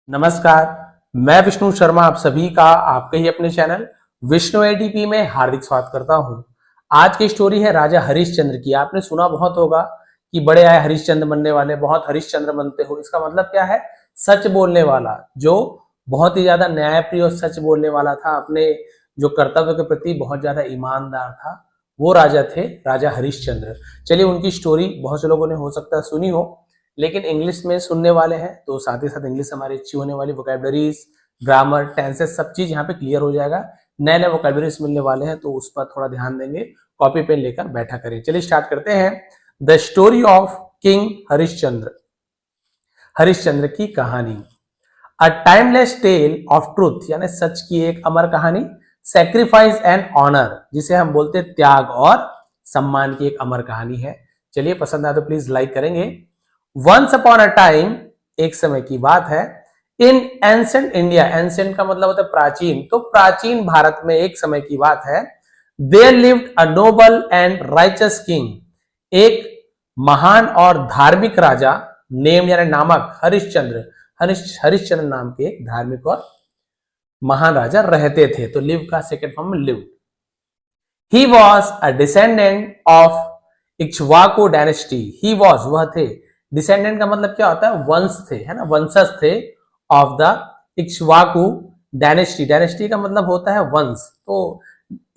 नमस्कार, मैं विष्णु शर्मा आप सभी का आपके ही अपने चैनल विष्णु एडीपी में हार्दिक स्वागत करता हूं। आज की स्टोरी है राजा हरिश्चंद्र की। आपने सुना बहुत होगा कि बड़े आए हरिश्चंद्र बनने वाले, बहुत हरिश्चंद्र बनते हो। इसका मतलब क्या है? सच बोलने वाला, जो बहुत ही ज्यादा न्यायप्रिय और सच बोलने वाला था, अपने जो कर्तव्य के प्रति बहुत ज्यादा ईमानदार था, वो राजा थे, राजा हरिश्चंद्र। चलिए, उनकी स्टोरी बहुत से लोगों ने हो सकता है सुनी हो, लेकिन इंग्लिश में सुनने वाले हैं तो साथ ही साथ इंग्लिश हमारी अच्छी होने वाली, वोकैबुलरीज, ग्रामर, टेंसेस, सब चीज यहाँ पे क्लियर हो जाएगा। नए नए वोकैबुलरीज मिलने वाले हैं तो उस पर थोड़ा ध्यान देंगे। कॉपी पेन लेकर बैठा करें। चलिए स्टार्ट करते हैं। The story of king Harishchandra. Harishchandra की कहानी। A timeless tale of truth, यानी सच की एक अमर कहानी। सेक्रीफाइस एंड ऑनर, जिसे हम बोलते त्याग और सम्मान की एक अमर कहानी है। चलिए, पसंद आए तो प्लीज लाइक करेंगे। वंस अपॉन अ टाइम, एक समय की बात है, इन एंसेंट इंडिया, एंसेंट का मतलब होता है प्राचीन, तो प्राचीन भारत में एक समय की बात है, there lived a noble and righteous king, एक महान और धार्मिक राजा, नेम यानी नामक, हरिश्चंद्र, हरिश्चंद्र नाम के एक धार्मिक और महान राजा रहते थे। तो लिव का second form live. He was a descendant of Ikshvaku dynasty. He was, वह थे, डिसेंडेंट का मतलब क्या होता है? वंश थे, है ना, वंशज थे, of the Ikshvaku dynasty. Dynasty का मतलब होता है वंश। तो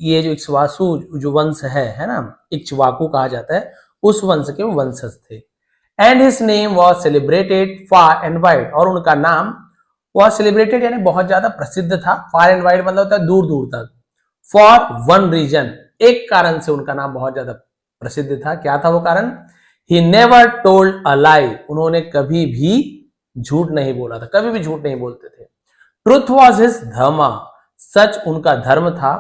ये जो इक्ष्वासु जो वंश है ना, इक्ष्वाकु कहा जाता है, उस वंश के वंशज थे। And his name was celebrated far and wide, और उनका नाम वह सेलिब्रेटेड यानी बहुत ज्यादा प्रसिद्ध था। फार एंड वाइड मतलब होता है दूर दूर तक। फॉर वन रीजन, एक कारण से उनका नाम बहुत ज्यादा प्रसिद्ध था। क्या था वो कारण? ही नेवर टोल्ड अ लाई, उन्होंने कभी भी झूठ नहीं बोला था, कभी भी झूठ नहीं बोलते थे। ट्रुथ वॉज हिज धर्म, सच उनका धर्म था।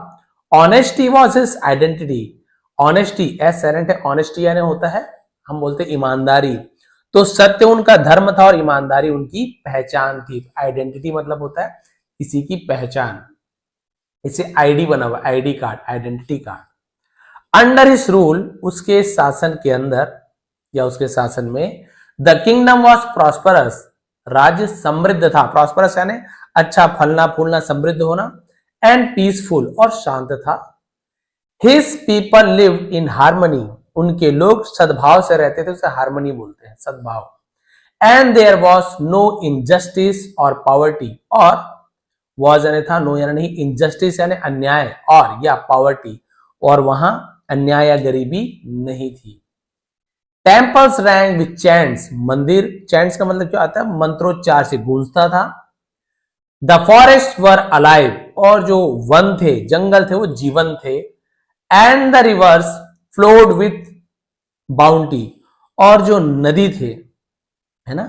Honesty was his identity, honesty S silent है, ऑनेस्टी यानी होता है, हम बोलते ईमानदारी, तो सत्य उनका धर्म था और ईमानदारी उनकी पहचान थी। आइडेंटिटी मतलब होता है किसी की पहचान, इसे आईडी बना हुआ, ID card, identity card. Under his rule, उसके शासन के अंदर या उसके शासन में, द किंगडम वॉज प्रॉस्परस, राज्य समृद्ध था। प्रॉस्परस यानी अच्छा, फलना फूलना, समृद्ध होना। एंड पीसफुल, और शांत था। His people live in harmony, उनके लोग सद्भाव से रहते थे, उसे हार्मनी बोलते हैं, सद्भाव। And there was no injustice और पॉवर्टी, और वॉज यानी था, नो यानी नहीं, इनजस्टिस यानी अन्याय, और या पॉवर्टी, और वहां अन्याय या गरीबी नहीं थी। टेम्पल्स रैंग विथ चैंट्स, मंदिर, चैंट्स का मतलब क्या आता है? मंत्रोच्चार से गूंजता था। द फॉरेस्ट वर अलाइव, और जो वन थे, जंगल थे, वो जीवन थे। And the reverse flowed with bounty, और जो नदी थे, है ना,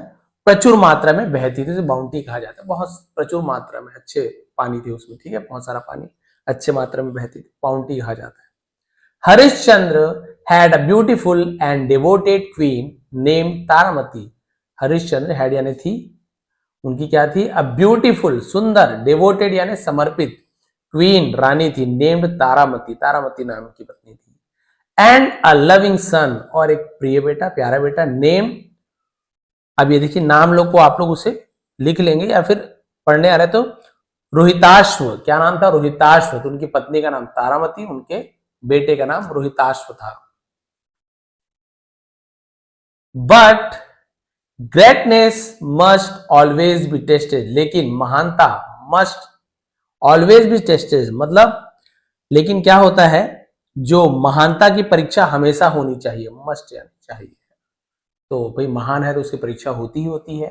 प्रचुर मात्रा में बहती थी, बाउंटी कहा जाता है, बहुत प्रचुर मात्रा में, अच्छे पानी थे उसमें, ठीक है, बहुत सारा पानी अच्छे मात्रा में बहती थी, बाउंटी कहा जाता है। Harishchandra had a beautiful and devoted queen named Taramati. Harishchandra had यानी थी, उनकी क्या थी? अ ब्यूटीफुल, सुंदर, डिवोटेड यानी समर्पित, क्वीन रानी थी, नेम्ड तारामती, तारामती नाम की पत्नी थी। एंड अ लविंग सन, और एक प्रिय बेटा, प्यारा बेटा, नेम, अब ये देखिए नाम लोग को आप लोग उसे लिख लेंगे या फिर पढ़ने आ रहे तो, रोहिताश्व, क्या नाम था? रोहिताश्व। तो उनकी पत्नी का नाम तारामती, उनके बेटे का नाम रोहिताश्व था। But greatness must always be tested, लेकिन महानता मस्ट ऑलवेज बी टेस्टेड मतलब, लेकिन क्या होता है, जो महानता की परीक्षा हमेशा होनी चाहिए, मस्ट यानी चाहिए। तो भाई महान है तो उसकी परीक्षा होती ही होती है।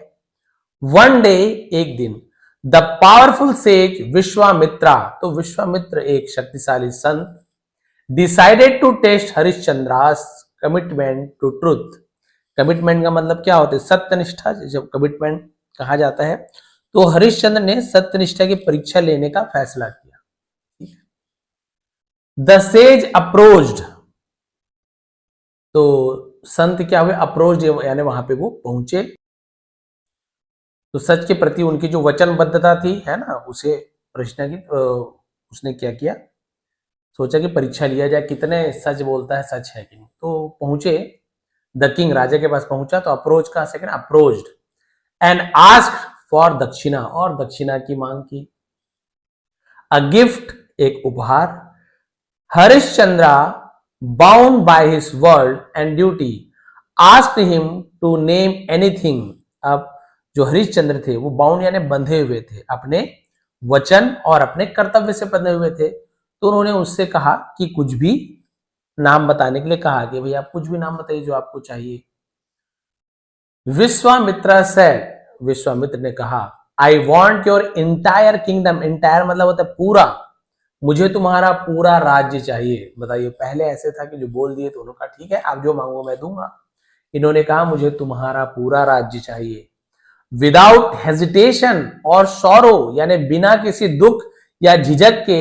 वन डे, एक दिन, द पावरफुल सेज विश्वामित्रा, तो विश्वामित्र एक शक्तिशाली संत, decided to test Harishchandra's commitment to truth. Commitment का मतलब क्या होता है? सत्यनिष्ठा, जब कमिटमेंट कहा जाता है, तो हरिश्चंद्र ने सत्यनिष्ठा की परीक्षा लेने का फैसला किया। द सेज अप्रोच्ड, तो संत क्या हुए? अप्रोच यानी वहां पे वो पहुंचे। तो सच के प्रति उनकी जो वचनबद्धता थी, है ना, उसे प्रश्न की, उसने क्या किया? सोचा कि परीक्षा लिया जाए, कितने सच बोलता है, सच है कि नहीं। तो पहुंचे, द किंग राजा के पास पहुंचा, तो अप्रोच का second approached, and asked for दक्षिणा, और दक्षिणा की मांग की। अ गिफ्ट, एक उपहार। Harishchandra bound by his word and duty asked him to name anything. अब जो हरिश्चंद्र थे वो बाउंड यानी बंधे हुए थे, अपने वचन और अपने कर्तव्य से बंधे हुए थे, तो उन्होंने उससे कहा कि कुछ भी नाम बताने के लिए कहा कि भाई आप कुछ भी नाम बताइए जो आपको चाहिए। विश्वामित्र सेड, विश्वामित्र ने कहा, I want your entire kingdom. Entire मतलब होता है पूरा, मुझे तुम्हारा पूरा राज्य चाहिए। बताइए, पहले ऐसे था कि जो बोल दिए तो उन्होंने कहा ठीक है आप जो मांगो मैं दूंगा, इन्होंने कहा मुझे तुम्हारा पूरा राज्य चाहिए। विदाउट हेजिटेशन और सॉरो यानी बिना किसी दुख या झिझक के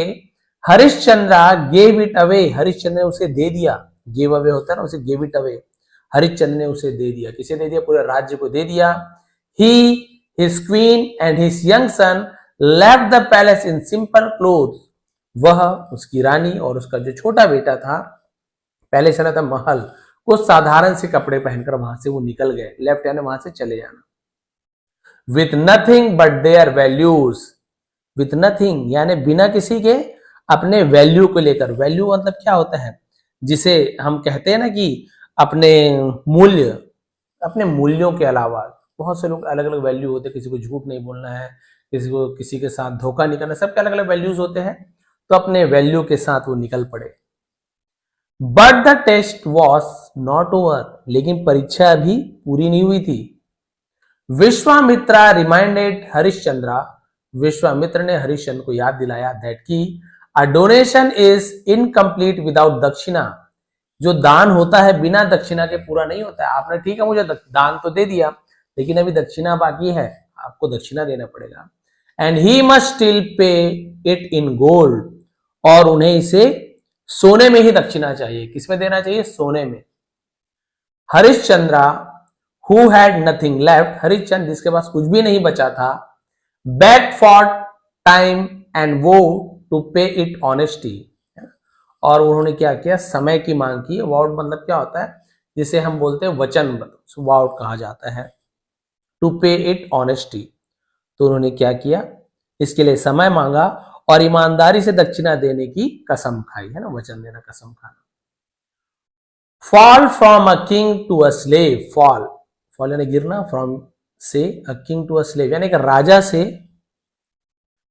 Harishchandra gave it away, Harishchandra ने उसे दे दिया। गिव अवे होता है ना, उसे गिव इट अवे, हरिश्चंद्र ने उसे दे दिया। किसे दे दिया? पूरे राज्य को दे दिया। He, his queen and his young son left the palace in simple clothes. वह, उसकी रानी और उसका जो छोटा बेटा था, पहले से था महल, कुछ साधारण से कपड़े पहनकर वहां से वो निकल गए। लेफ्ट यानी वहां से चले जाना। With nothing but there values, with nothing यानी बिना किसी के अपने वैल्यू को लेकर। वैल्यू मतलब क्या होता है? जिसे हम कहते हैं ना कि अपने मूल्य, अपने मूल्यों के अलावा बहुत से लोग अलग अलग वैल्यू होते हैं। किसी को झूठ नहीं बोलना है, किसी को किसी के साथ धोखा नहीं करना, सबके अलग अलग वैल्यूज होते हैं। तो अपने वैल्यू के साथ वो निकल पड़े। But the test was not over, लेकिन परीक्षा अभी पूरी नहीं हुई थी। विश्वामित्रा रिमाइंडेड हरिश्चंद्रा, विश्वामित्र ने हरिश्चंद्र को याद दिलाया दैट की अ डोनेशन इज इनकम्प्लीट विदाउट दक्षिणा। जो दान होता है बिना दक्षिणा के पूरा नहीं होता है। आपने ठीक है मुझे दान तो दे दिया, लेकिन अभी दक्षिणा बाकी है, आपको दक्षिणा देना पड़ेगा। एंड ही मस्ट स्टिल पे इट इन गोल्ड, और उन्हें इसे सोने में ही दक्षिणा चाहिए। किसमें देना चाहिए? सोने में। Harishchandra who had nothing left, Harishchandra जिसके पास कुछ भी नहीं बचा था, beg for time and vow to pay it honesty, और उन्होंने क्या किया? समय की मांग की। वाउड मतलब क्या होता है? जिसे हम बोलते हैं वचन, वाउड कहा जाता है। टू पे इट ऑनेस्टी, तो उन्होंने क्या किया? इसके लिए समय मांगा और ईमानदारी से दक्षिणा देने की कसम खाई, है ना, वचन देना, कसम खाना। Fall from a king to a slave, fall, fall यानी गिरना, फ्रॉम से a king to a slave यानी कि राजा से,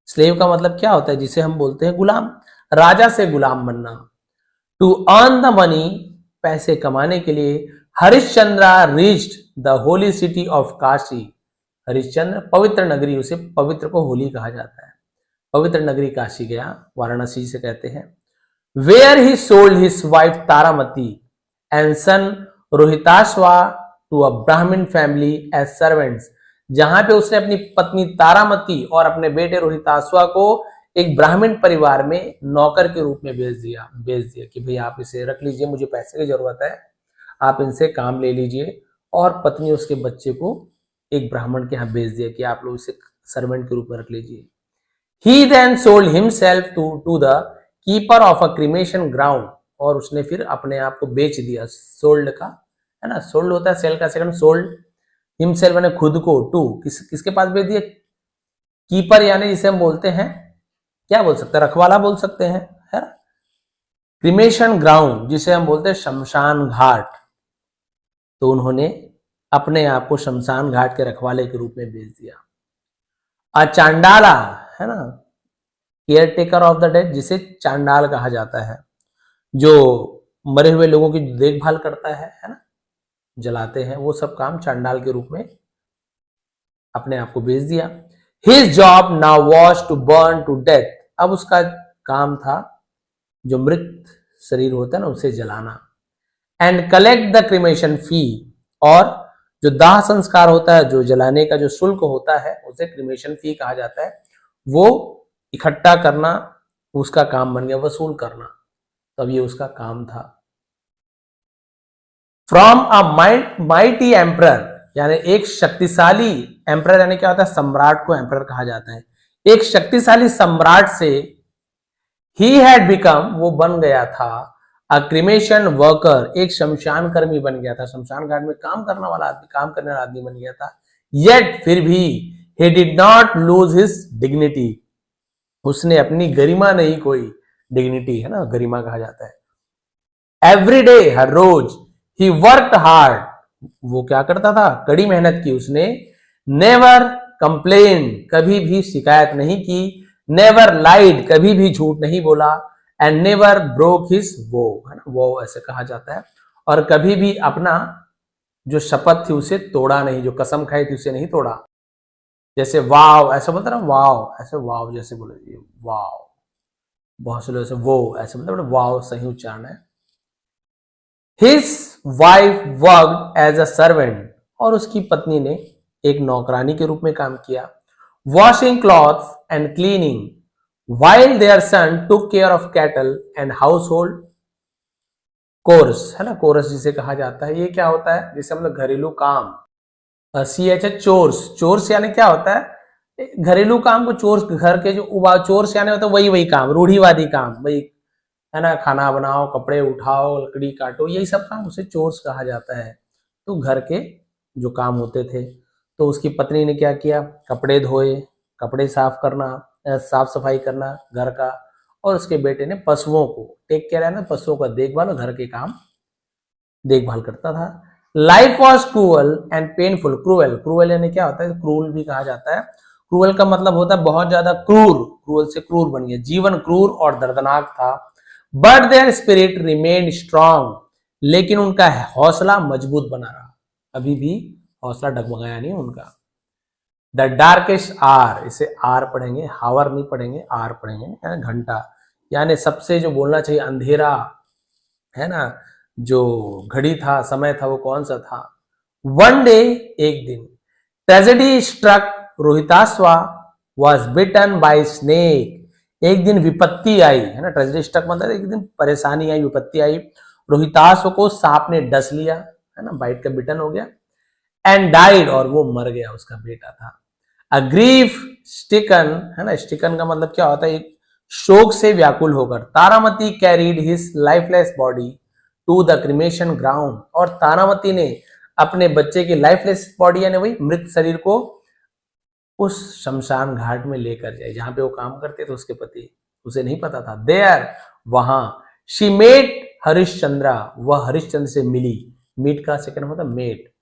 स्लेव का मतलब क्या होता है? जिसे हम बोलते हैं गुलाम, राजा से गुलाम बनना। टू अर्न द मनी, पैसे कमाने के लिए Harishchandra reached the holy city of Kashi, Harishchandra पवित्र नगरी, उसे पवित्र को होली कहा जाता है, पवित्र नगरी काशी गया, वाराणसी से कहते हैं। Where he sold his wife Taramati and son Rohitashva to a Brahmin family as servants, जहां पे उसने अपनी पत्नी तारामती और अपने बेटे रोहिताश्वा को एक ब्राह्मण परिवार में नौकर के रूप में भेज दिया कि भाई आप इसे रख लीजिए, मुझे पैसे की जरूरत है, आप इनसे काम ले लीजिए। और पत्नी उसके बच्चे को एक ब्राह्मण के यहाँ भेज दिया कि आप लोग इसे सर्वेंट के रूप में रख लीजिए। He then sold himself to the keeper of a cremation ground, और उसने फिर अपने आप को बेच दिया। सोल्ड का है ना, सोल्ड होता है सेल का सेकंड, सोल्ड, हिमसेल्फ ने खुद को, टू किसके पास भेज दिया? कीपर यानी जिसे हम बोलते हैं, क्या बोल सकते हैं? रखवाला बोल सकते हैं, है ना। क्रीमेशन ग्राउंड जिसे हम बोलते हैं शमशान घाट, तो उन्होंने अपने आप को शमशान घाट के रखवाले के रूप में भेज दिया। अ चांडाला, है ना, care taker of the dead, जिसे चांडाल कहा जाता है, जो मरे हुए लोगों की देखभाल करता है ना, जलाते हैं, वो सब काम चांडाल के रूप में अपने आप को भेज दिया। His job now was to burn to death, अब उसका काम था जो मृत शरीर होता है ना उसे जलाना। एंड कलेक्ट द क्रिमेशन फी, और जो दाह संस्कार होता है, जो जलाने का जो शुल्क होता है, उसे क्रिमेशन फी कहा जाता है, वो इकट्ठा करना उसका काम बन गया, वसूल करना, तब ये उसका काम था। फ्रॉम अ माइटी एम्परर, यानी एक शक्तिशाली, एम्परर यानी क्या होता है? सम्राट को एम्परर कहा जाता है। एक शक्तिशाली सम्राट से ही हैड बिकम, वो बन गया था, अ क्रिमेशन वर्कर, एक शमशान कर्मी बन गया था, शमशान घाट में काम करने वाला आदमी बन गया था। येट, फिर भी he did not lose his dignity. उसने अपनी गरिमा नहीं खोई, डिग्निटी है ना, गरिमा कहा जाता है। एवरी डे, हर रोज, ही वर्कड हार्ड, वो क्या करता था, कड़ी मेहनत की उसने। नेवर कंप्लेन, कभी भी शिकायत नहीं की। नेवर लाइड, कभी भी झूठ नहीं बोला। एंड नेवर ब्रोक हिज वो, है ना, वो ऐसे कहा जाता है। और कभी भी अपना जो शपथ थी उसे तोड़ा नहीं, जो कसम खाई थी उसे नहीं तोड़ा। जैसे वाव ऐसा बोलता ना, वाव ऐसे, वाव जैसे बोले, वाव, बहुत से लोग ऐसे वो ऐसे मतलब वाव सही उच्चारण है। His wife worked as a servant, और उसकी पत्नी ने एक नौकरानी के रूप में काम किया। Washing clothes and cleaning, while their son took care of cattle and household chores, है ना, कोरस जिसे कहा जाता है, ये क्या होता है, जैसे मतलब घरेलू काम। CH चोर्स, चोर्स यानी क्या होता है, घरेलू काम को चोर्स, घर के जो उबा, चोर्स यानी होता है वही काम, रूढ़िवादी काम, वही है ना, खाना बनाओ, कपड़े उठाओ, लकड़ी काटो, यही सब काम उसे चोर्स कहा जाता है। तो घर के जो काम होते थे। तो उसकी पत्नी ने क्या किया, कपड़े धोए, कपड़े साफ करना, साफ सफाई करना घर का, और उसके बेटे ने पशुओं को टेक केयर, है ना, पशुओं का देखभाल और घर के काम देखभाल करता था। Life was cruel and painful, cruel, cruel यानी क्या होता है, क्रूल भी कहा जाता है। क्रूअल का मतलब होता है बहुत ज्यादा क्रूर, क्रूअल से क्रूर बन गया, जीवन क्रूर और दर्दनाक था। But their spirit remained strong, लेकिन उनका हौसला मजबूत बना रहा, अभी भी हौसला डगमगाया नहीं उनका। द डार्केस्ट आर, इसे आर पढ़ेंगे, हावर नहीं पढ़ेंगे, आर पढ़ेंगे, यानी घंटा, यानी सबसे जो बोलना चाहिए अंधेरा, है ना, जो घड़ी था, समय था, वो कौन सा था। वन डे, एक दिन, tragedy struck Rohitashva was bitten by snake, एक दिन विपत्ति आई, है ना, ट्रेजेडी स्ट्रक मतलब एक दिन परेशानी आई, विपत्ति आई। रोहिताश्व को सांप ने डस लिया, है ना, बाइट का बिटन हो गया। एंड डाइड, और वो मर गया, उसका बेटा था। अ ग्रीफ स्टिकन, है ना, स्टिकन का मतलब क्या होता है, एक शोक से व्याकुल होकर। Taramati carried his lifeless body to the cremation ground, और तारामती ने अपने बच्चे की लाइफलेस बॉडी यानी वही मृत शरीर को उस शमशान घाट में लेकर जाए जहां पे वो काम करते थे उसके पति, उसे नहीं पता था। देयर, वहां, शी मेट हरिश्चंद्रा, वह हरिश्चंद्र से मिली, मीट का सेकंड मतलब met.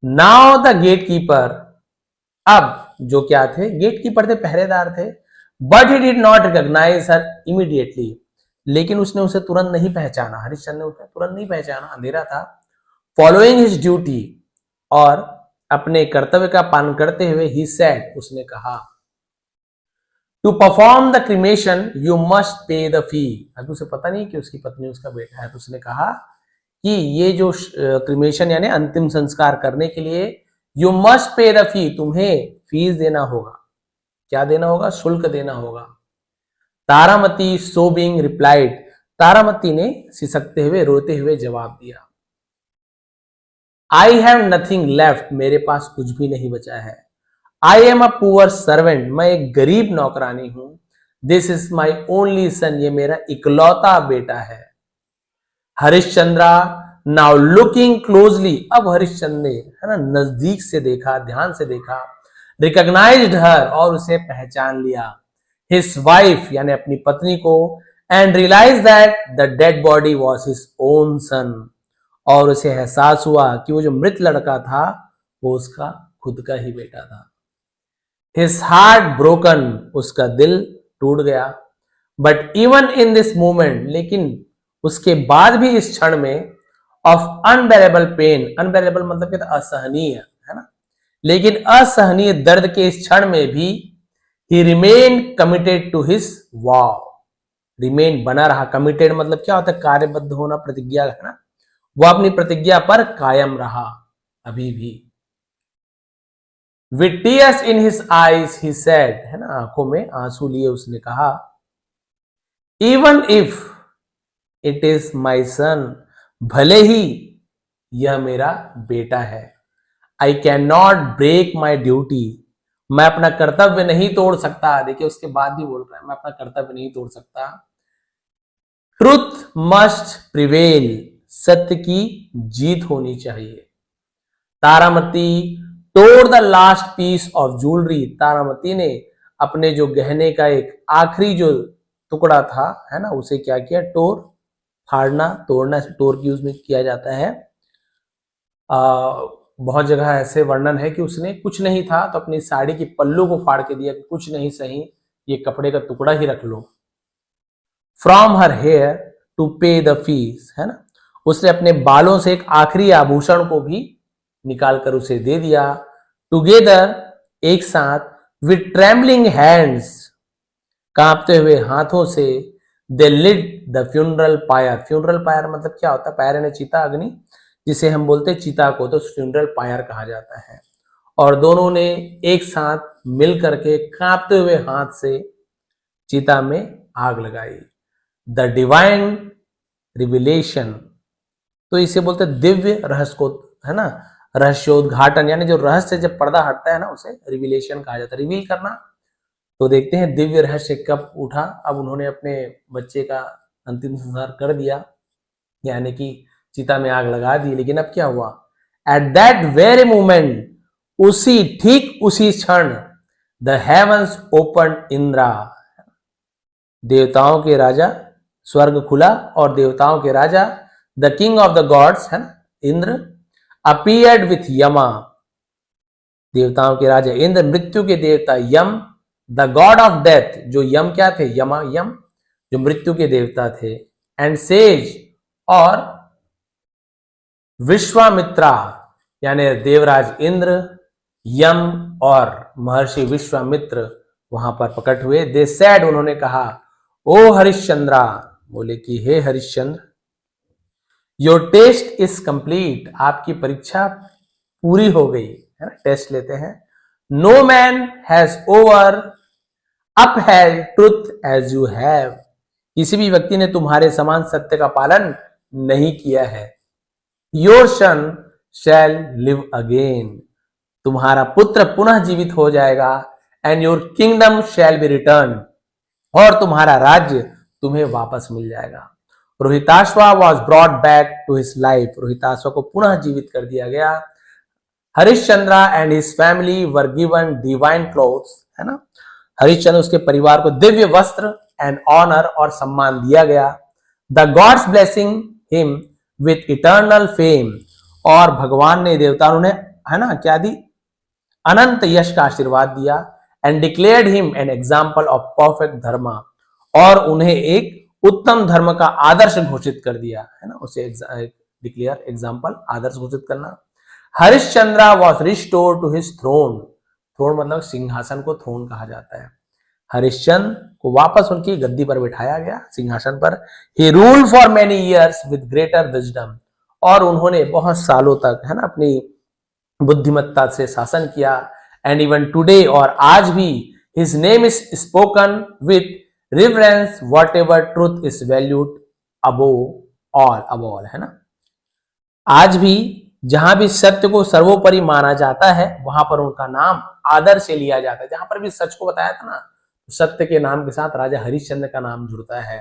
Now the gate keeper, अब जो क्या थे, गेट कीपर थे, पहरेदार थे। But he did not recognise her immediately, लेकिन उसने उसे तुरंत नहीं पहचाना, हरिश्चंद्र ने उसे तुरंत नहीं पहचाना, अंधेरा था। फॉलोइंग हिज ड्यूटी, और अपने कर्तव्य का पालन करते हुए, ही सेड, उसने कहा, to perform the cremation you must pay the fee. अभी उसे पता नहीं कि उसकी पत्नी उसका बेटा है, तो उसने कहा कि ये जो क्रिमेशन यानी अंतिम संस्कार करने के लिए, यू मस्ट पे द फी, तुम्हें फीस देना होगा। क्या देना होगा, शुल्क देना होगा। तारामती सोबिंग रिप्लाइड, तारामती ने सिसकते हुए, रोते हुए जवाब दिया, आई हैव नथिंग लेफ्ट, मेरे पास कुछ भी नहीं बचा है। I am a poor servant, मैं एक गरीब नौकरानी हूं। This is my only son, ये मेरा इकलौता बेटा है। हरिश्चंद्रा नाउ लुकिंग क्लोजली, अब हरिश्चंद्र ने, है ना, नजदीक से देखा, ध्यान से देखा। रिकॉग्नाइज्ड हर, और उसे पहचान लिया। हिज वाइफ यानी अपनी पत्नी को। And realise that the dead body was his own son, और उसे एहसास हुआ कि वो जो मृत लड़का था वो उसका खुद का ही बेटा था। हिज हार्ट ब्रोकन, उसका दिल टूट गया। But even in this moment, लेकिन उसके बाद भी इस क्षण में, ऑफ अनबेरेबल पेन, अनबेरेबल मतलब क्या था, असहनीय, है ना, लेकिन असहनीय दर्द के इस क्षण में भी, he remain committed to his vow, remain बना रहा, कमिटेड मतलब क्या होता है, कार्यबद्ध होना, प्रतिज्ञा, है ना, वह अपनी प्रतिज्ञा पर कायम रहा अभी भी। With tears in his eyes he said, है ना, आंखों में आंसू लिए उसने कहा, even if it is my son, भले ही यह मेरा बेटा है। I can not break my duty, मैं अपना कर्तव्य नहीं तोड़ सकता। देखिए उसके बाद भी बोल रहा है, मैं अपना कर्तव्य नहीं तोड़ सकता। ट्रुथ मस्ट प्रिवेल, सत्य की जीत होनी चाहिए। Taramati tore the last piece of jewelry, Taramati ने अपने जो गहने का एक आखिरी जो टुकड़ा था, है ना, उसे क्या किया, टोर, फाड़ना, तोड़ना, टोर की यूज में किया जाता है। बहुत जगह ऐसे वर्णन है कि उसने कुछ नहीं था तो अपनी साड़ी की पल्लू को फाड़ के दिया कि कुछ नहीं सही, ये कपड़े का टुकड़ा ही रख लो। फ्रॉम हर हेयर टू पे द फीस, है ना, उसने अपने बालों से एक आखिरी आभूषण को भी निकालकर उसे दे दिया। टुगेदर, एक साथ, विथ ट्रेम्बलिंग हैंड्स, कांपते हुए हाथों से, they lit the funeral pyre. Funeral pyre मतलब क्या होता है, पायर यानी चिता, अग्नि, जिसे हम बोलते हैं चिता को, तो फ्यूनरल पायर कहा जाता है। और दोनों ने एक साथ मिल करके कांपते हुए हाथ से चिता में आग लगाई। द डिवाइन रिविलेशन, तो इसे बोलते हैं दिव्य रहस्य को, है ना, रहस्योद्घाटन, यानी जो रहस्य जब पर्दा हटता है ना, उसे रिविलेशन कहा जाता है, रिवील करना। तो देखते हैं दिव्य रहस्य कब उठा। अब उन्होंने अपने बच्चे का अंतिम संस्कार कर दिया, यानी कि चिता में आग लगा दी। लेकिन अब क्या हुआ, एट दैट वेरी मोमेंट, ठीक उसी क्षण, द हेवंस ओपन इंद्रा, देवताओं के राजा, स्वर्ग खुला और देवताओं के राजा, the king of the gods, है ना, इंद्र, अपीयर्ड विथ यमा, देवताओं के राजा इंद्र, मृत्यु के देवता यम, द गॉड ऑफ डेथ, जो यम क्या थे, यमा, यम जो मृत्यु के देवता थे, एंड सेज, और विश्वामित्रा, यानी देवराज इंद्र, यम और महर्षि विश्वामित्र वहां पर प्रकट हुए। दे सैड, उन्होंने कहा, ओ हरिश्चंद्रा, बोले कि हे Harishchandra, your test is complete, आपकी परीक्षा पूरी हो गई, है ना, टेस्ट लेते हैं। No man has over upheld truth as you have, किसी भी व्यक्ति ने तुम्हारे समान सत्य का पालन नहीं किया है। Your son shall live again, तुम्हारा पुत्र पुनः जीवित हो जाएगा। And your kingdom shall be return, और तुम्हारा राज्य तुम्हें वापस मिल जाएगा। Rohitashva was brought back to his life, Rohitashva को पुनः जीवित कर दिया गया। Harishchandra and his family were given divine clothes, है ना, हरिश्चंद्र उसके परिवार को दिव्य वस्त्र एंड ऑनर और सम्मान दिया गया। The gods blessing him with eternal fame, और भगवान ने, देवताओं ने, है ना, क्या दी, अनंत यश का आशीर्वाद दिया। And declared him an example of perfect धर्म, और उन्हें एक उत्तम धर्म का आदर्श घोषित कर दिया, है ना, उसे डिक्लेयर, एग्जाम्पल, आदर्श घोषित करना। Harishchandra was restore to his throne, throne मतलब सिंहासन को थ्रोन कहा जाता है। हरिश्चंद्र को वापस उनकी गद्दी पर बिठाया गया, सिंहासन पर। He rule for many years with greater wisdom, और उन्होंने बहुत सालों तक, है ना, अपनी बुद्धिमत्ता से शासन किया। एंड इवन टुडे, और आज भी, his name is spoken with reverence, what ever truth is valued above all, है ना, आज भी जहां भी सत्य को सर्वोपरि माना जाता है, वहां पर उनका नाम आदर से लिया जाता है। जहां पर भी सच को बताया था ना, सत्य के नाम के साथ राजा हरिश्चंद्र का नाम जुड़ता है।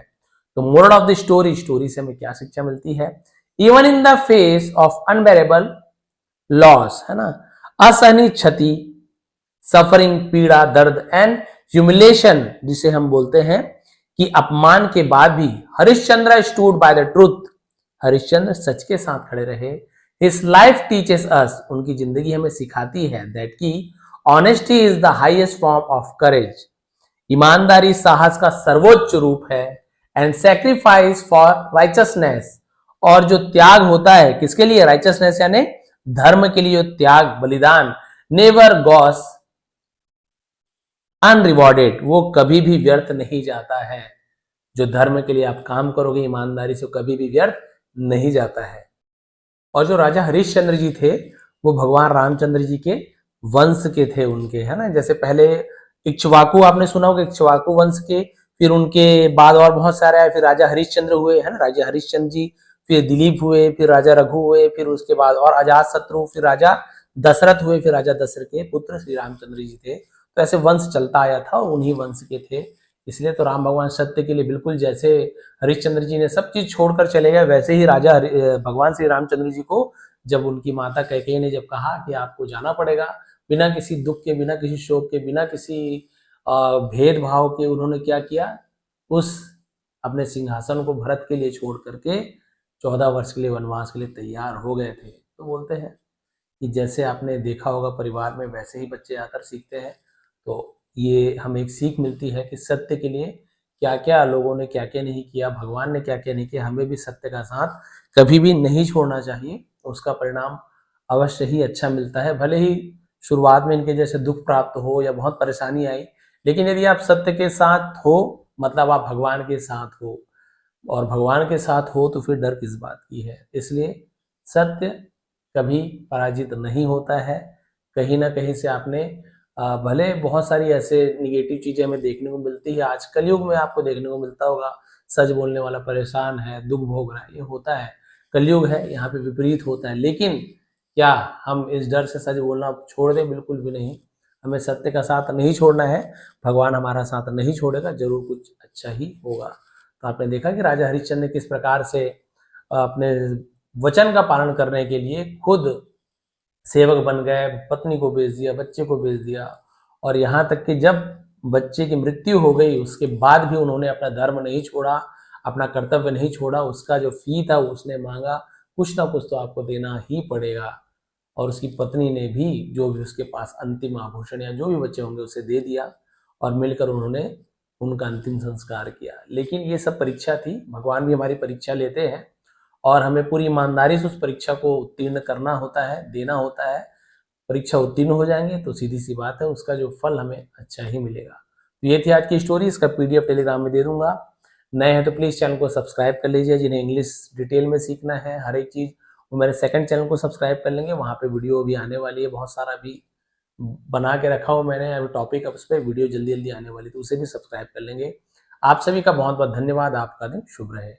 तो moral of the story, story से हमें क्या शिक्षा मिलती है, even in the face of unbearable loss, है ना, असहनीय क्षति, सफरिंग, पीड़ा, दर्द, एंड ह्यूमिलेशन, जिसे हम बोलते हैं कि अपमान के बाद भी Harishchandra stood by the truth, Harishchandra सच के साथ खड़े रहे। हिज लाइफ टीचेस अस, उनकी जिंदगी हमें सिखाती है, दैट की honesty is the highest form of courage, ईमानदारी साहस का सर्वोच्च रूप है। एंड सैक्रिफाइस फॉर राइचसनेस, और जो त्याग होता है किसके लिए, राइचसनेस यानी धर्म के लिए त्याग, बलिदान, नेवर गॉस अनरिवॉर्डेड, वो कभी भी व्यर्थ नहीं जाता है। जो धर्म के लिए आप काम करोगे ईमानदारी से, कभी भी व्यर्थ नहीं जाता है। और जो राजा हरिश्चंद्र जी थे, वो भगवान रामचंद्र जी के वंश के थे उनके, है ना, जैसे पहले इक्ष्वाकु आपने सुना होगा, इक्ष्वाकु वंश के, फिर उनके बाद और बहुत सारे आए, फिर राजा हरिश्चंद्र हुए, है ना, राजा हरिश्चंद्र जी, फिर दिलीप हुए, फिर राजा रघु हुए, फिर उसके बाद और अजात शत्रु, फिर राजा दशरथ हुए, फिर राजा दशरथ के पुत्र श्री रामचंद्र जी थे। तो ऐसे वंश चलता आया था, उन्हीं वंश के थे। इसलिए तो राम भगवान सत्य के लिए बिल्कुल, जैसे हरिश्चंद्र जी ने सब चीज छोड़कर चले गए, वैसे ही राजा भगवान श्री रामचंद्र जी को जब उनकी माता कैकेयी ने जब कहा कि आपको जाना पड़ेगा, बिना किसी दुख के, बिना किसी शोक के, बिना किसी भेदभाव के उन्होंने क्या किया, उस अपने सिंहासन को भरत के लिए छोड़ करके 14 वर्ष के लिए वनवास के लिए तैयार हो गए थे। तो बोलते हैं कि जैसे आपने देखा होगा परिवार में वैसे ही बच्चे आकर सीखते हैं। तो ये हमें एक सीख मिलती है कि सत्य के लिए क्या क्या लोगों ने क्या क्या नहीं किया, भगवान ने क्या क्या नहीं किया, हमें भी सत्य का साथ कभी भी नहीं छोड़ना चाहिए। उसका परिणाम अवश्य ही अच्छा मिलता है। भले ही शुरुआत में इनके जैसे दुख प्राप्त हो या बहुत परेशानी आई, लेकिन यदि आप सत्य के साथ हो, मतलब आप भगवान के साथ हो, और भगवान के साथ हो तो फिर डर किस बात की है। इसलिए सत्य कभी पराजित नहीं होता है। कहीं ना कहीं से आपने भले बहुत सारी ऐसे निगेटिव चीजें हमें देखने को मिलती है, आज कलयुग में आपको देखने को मिलता होगा, सच बोलने वाला परेशान है, दुख भोग रहा है, ये होता है, कलयुग है, यहाँ पे विपरीत होता है। लेकिन क्या हम इस डर से सच बोलना छोड़ दें? बिल्कुल भी नहीं। हमें सत्य का साथ नहीं छोड़ना है, भगवान हमारा साथ नहीं छोड़ेगा, जरूर कुछ अच्छा ही होगा। तो आपने देखा कि राजा हरिश्चंद्र ने किस प्रकार से अपने वचन का पालन करने के लिए खुद सेवक बन गए, पत्नी को बेच दिया, बच्चे को बेच दिया, और यहाँ तक कि जब बच्चे की मृत्यु हो गई उसके बाद भी उन्होंने अपना धर्म नहीं छोड़ा, अपना कर्तव्य नहीं छोड़ा। उसका जो फी था उसने मांगा, कुछ ना कुछ तो आपको देना ही पड़ेगा। और उसकी पत्नी ने भी जो भी उसके पास अंतिम आभूषण या जो भी बच्चे होंगे उसे दे दिया, और मिलकर उन्होंने उनका अंतिम संस्कार किया। लेकिन ये सब परीक्षा थी, भगवान भी हमारी परीक्षा लेते हैं और हमें पूरी ईमानदारी से उस परीक्षा को उत्तीर्ण करना होता है, देना होता है। परीक्षा उत्तीर्ण हो जाएंगे तो सीधी सी बात है, उसका जो फल हमें अच्छा ही मिलेगा। तो ये थी आज की स्टोरी, इसका पीडीएफ टेलीग्राम में दे दूंगा। नए हैं तो प्लीज चैनल को सब्सक्राइब कर लीजिए। जिन्हें इंग्लिश डिटेल में सीखना है हर एक चीज, वो मेरे सेकंड चैनल को सब्सक्राइब कर लेंगे। वहां पे वीडियो भी आने वाली है, बहुत सारा भी बना के रखा हो मैंने अभी टॉपिक, अब उस पर वीडियो जल्दी जल्दी आने वाली, तो उसे भी सब्सक्राइब कर लेंगे। आप सभी का बहुत बहुत धन्यवाद। आपका दिन शुभ रहे।